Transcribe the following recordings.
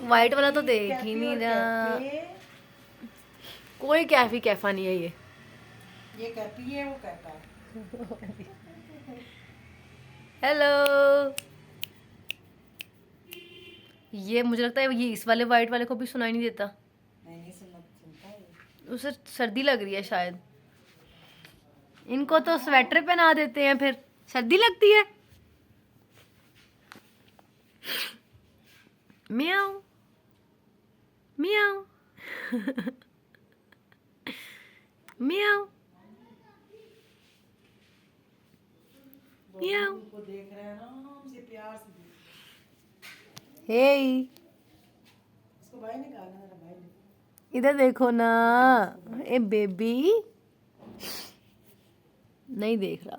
White वाला तो देख ही नहीं रहा। कोई कैफी कैफा नहीं है ये कैपी है, वो कैपा है। हेलो। ये मुझे लगता है ये इस वाले वाइट वाले को भी सुनाई नहीं देता। नहीं सुनता है। उसे सर्दी लग रही है शायद। इनको तो स्वेटर पहना देते हैं फिर सर्दी लगती है। म्याऊ म्याऊ म्याऊ म्याऊ। उनको देख रहे हैं ना, उसे प्यार से देख। हे उसको भाई ने कहा ना, मेरा भाई ने। इधर देखो ना। ए बेबी नहीं देख रहा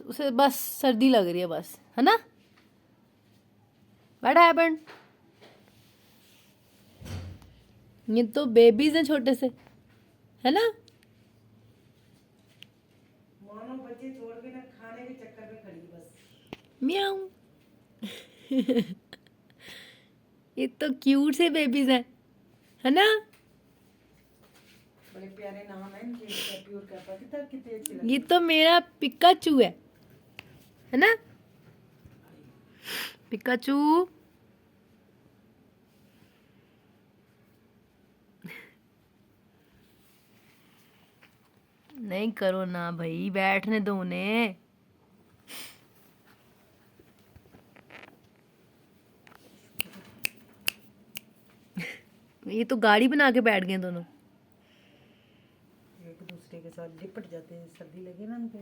उसे बस सर्दी लग रही है बस, है ना। What happened? ये तो बेबीज हैं छोटे से, है ना। मानो बच्चे छोड़ के ना खाने के चक्कर में खड़ी है बस। म्याऊ ये तो क्यूट से बेबीज हैं, है ना। बड़े प्यारे नाम है इनके, कैपी और कैपा। कितने अच्छे लगते ये तो मेरा पिकाचू है ना। पिकाचू नहीं करो ना भाई, बैठने दो उन्हें। ये तो गाड़ी बना के बैठ गए दोनों। एक दूसरे के साथ लिपट जाते हैं, सर्दी लगे ना उनको।